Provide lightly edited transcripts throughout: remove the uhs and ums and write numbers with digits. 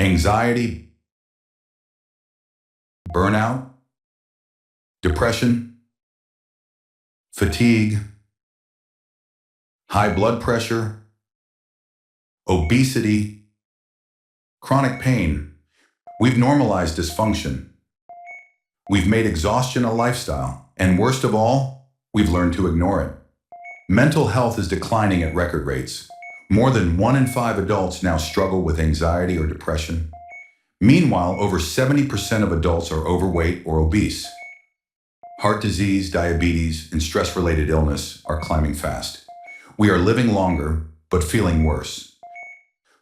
Anxiety, burnout, depression, fatigue, high blood pressure, obesity, chronic pain. We've normalized dysfunction. We've made exhaustion a lifestyle, and worst of all, we've learned to ignore it. Mental health is declining at record rates. More than 1 in 5 adults now struggle with anxiety or depression. Meanwhile, over 70% of adults are overweight or obese. Heart disease, diabetes, and stress-related illness are climbing fast. We are living longer, but feeling worse.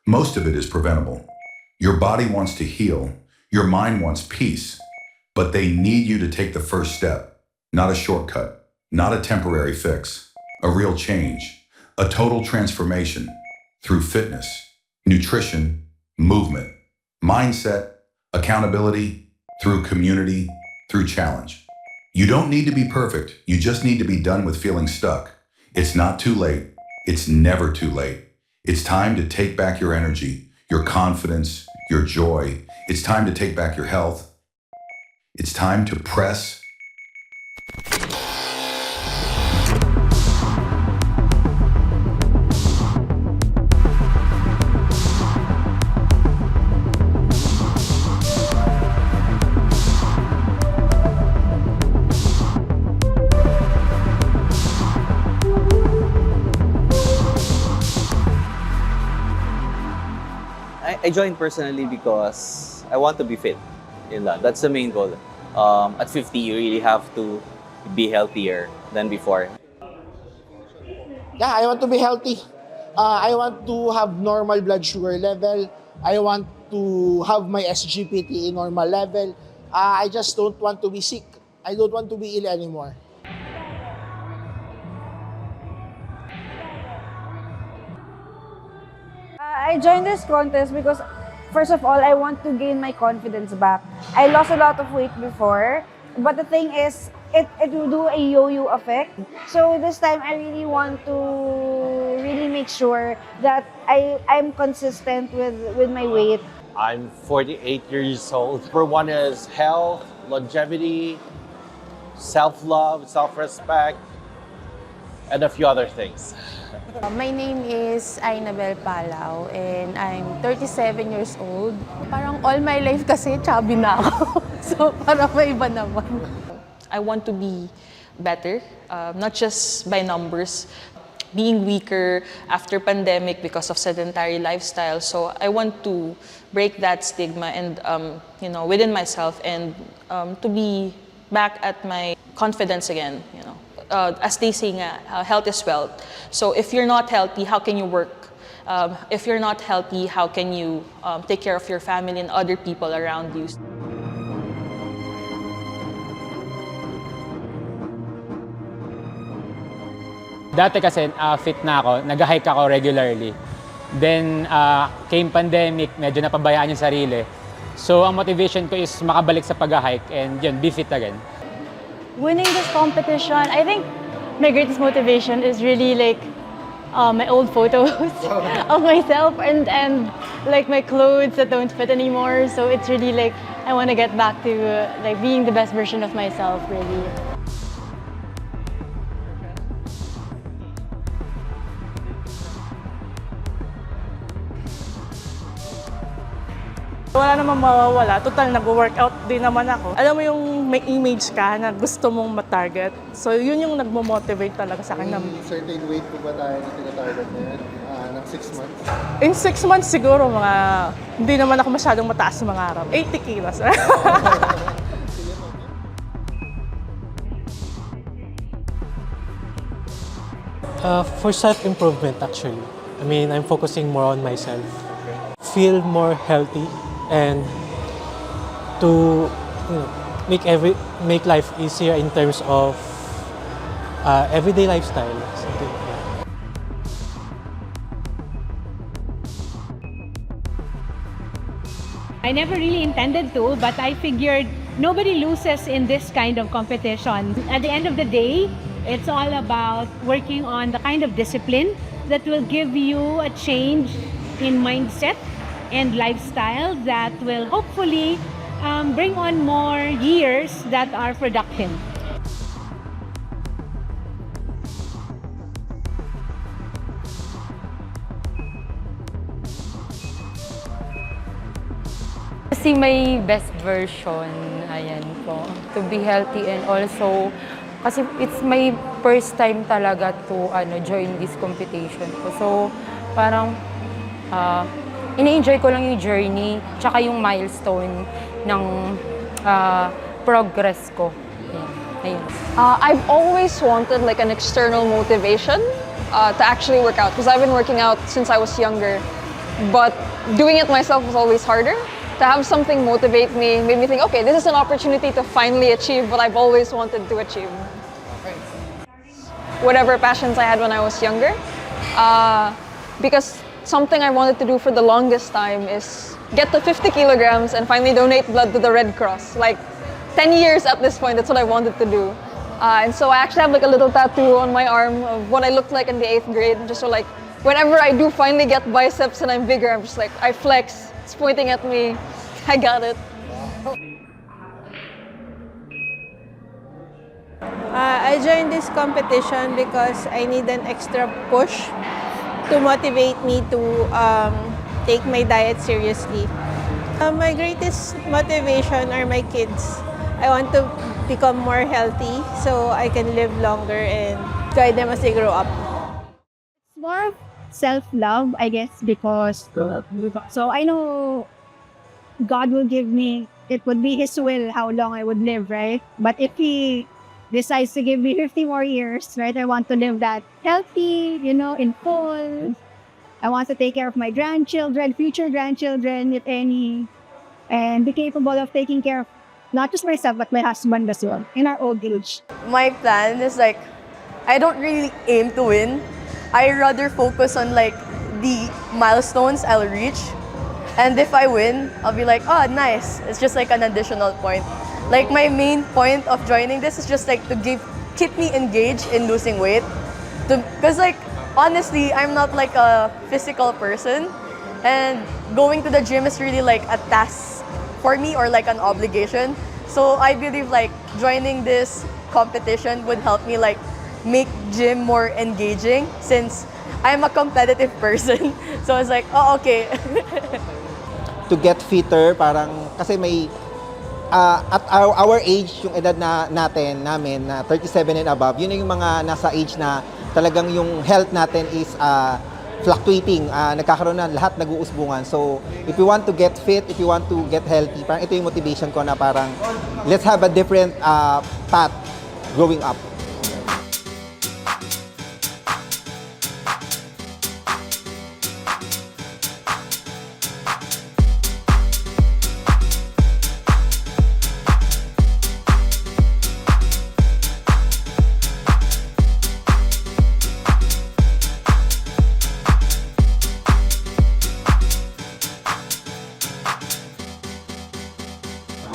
Most of it is preventable. Your body wants to heal, your mind wants peace, but they need you to take the first step, not a shortcut, not a temporary fix, a real change, a total transformation through fitness, nutrition, movement, mindset, accountability, through community, through challenge. You don't need to be perfect, you just need to be done with feeling stuck. It's not too late, it's never too late. It's time to take back your energy, your confidence, your joy. It's time to take back your health. It's time to press. I joined personally because I want to be fit. That's the main goal. At 50, you really have to be healthier than before. Yeah, I want to be healthy. I want to have normal blood sugar level. I want to have my SGPT in normal level. I just don't want to be sick. I don't want to be ill anymore. I joined this contest because, first of all, I want to gain my confidence back. I lost a lot of weight before, but the thing is, it will do a yo-yo effect. So this time, I really want to really make sure that I'm consistent with my weight. I'm 48 years old. Number one is health, longevity, self-love, self-respect, and a few other things. My name is Ainabel Palau and I'm 37 years old. Parang all my life kasi chubby na ako. So parang may iba naman. I want to be better, not just by numbers, being weaker after pandemic because of sedentary lifestyle. So I want to break that stigma and within myself and to be back at my confidence again. As they say, health is wealth. So if you're not healthy, how can you work? If you're not healthy, how can you take care of your family and other people around you? Dati kasi fit na ako, nag-hike ako regularly. Then came pandemic, medyo napabayaan yung sarili. So ang motivation ko is makabalik sa pag-hike and yun, be fit again. Winning this competition, I think my greatest motivation is really like my old photos of myself and like my clothes that don't fit anymore. So it's really like I want to get back to like being the best version of myself, really. Wala namang mawawala. Total, nag-workout din naman ako. Alam mo yung may image ka na gusto mong matarget. So yun yung nagmo-motivate talaga sa akin. May certain weight po ba tayo na tinatarget na yan? Ng 6 months? In 6 months siguro, hindi naman ako masyadong mataas sa mga araw. 80 kilos. For self-improvement actually. I mean, I'm focusing more on myself. Feel more healthy and to make life easier in terms of everyday lifestyle. Something, yeah. I never really intended to, but I figured nobody loses in this kind of competition. At the end of the day, it's all about working on the kind of discipline that will give you a change in mindset and lifestyle that will hopefully bring on more years that are productive. See my best version, ayan po, to be healthy and also, kasi it's my first time talaga to join this competition ko. So, parang ini-enjoy ko lang yung journey, tsaka yung milestone ng progress ko. Ayun. I've always wanted like an external motivation to actually work out because I've been working out since I was younger, but doing it myself was always harder. To have something motivate me made me think, okay, this is an opportunity to finally achieve what I've always wanted to achieve. Whatever passions I had when I was younger, because something I wanted to do for the longest time is get to 50 kilograms and finally donate blood to the Red Cross. Like 10 years at this point, that's what I wanted to do. And so I actually have like a little tattoo on my arm of what I looked like in the 8th grade, just so like whenever I do finally get biceps and I'm bigger, I'm just like, I flex. It's pointing at me. I got it. I joined this competition because I need an extra push to motivate me to take my diet seriously. My greatest motivation are my kids. I want to become more healthy so I can live longer and guide them as they grow up. It's more of self-love, I guess, because so I know God will give me, it would be His will how long I would live, right? But if He decides to give me 50 more years, right, I want to live that healthy, in full. I want to take care of my grandchildren, future grandchildren, if any, and be capable of taking care of not just myself, but my husband as well, in our old age. My plan is like, I don't really aim to win. I rather focus on like the milestones I'll reach. And if I win, I'll be like, oh, nice. It's just like an additional point. Like my main point of joining this is just like to keep me engaged in losing weight. Because like, honestly, I'm not like a physical person. And going to the gym is really like a task for me or like an obligation. So I believe like joining this competition would help me like make gym more engaging since I'm a competitive person. So I was like, oh, okay. To get fitter, parang kasi may at our age, yung edad namin na 37 and above, yun yung mga nasa age na talagang yung health natin is fluctuating, nagkakaroon na lahat nag-uusbungan. So if you want to get fit, if you want to get healthy, parang ito yung motivation ko na parang let's have a different path growing up.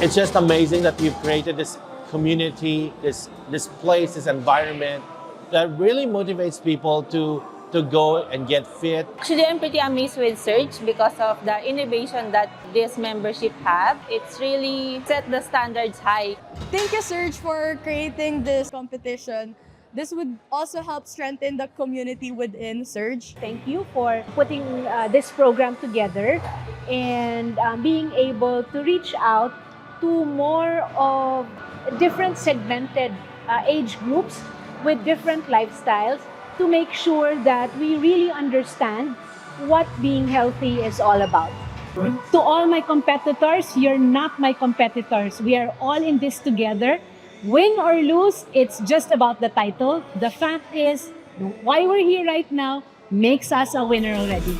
It's just amazing that you've created this community, this place, this environment that really motivates people to go and get fit. Actually, I'm pretty amazed with Surge because of the innovation that this membership have. It's really set the standards high. Thank you, Surge, for creating this competition. This would also help strengthen the community within Surge. Thank you for putting this program together and being able to reach out to more of different segmented age groups with different lifestyles to make sure that we really understand what being healthy is all about. To all my competitors, you're not my competitors. We are all in this together. Win or lose, it's just about the title. The fact is, why we're here right now makes us a winner already.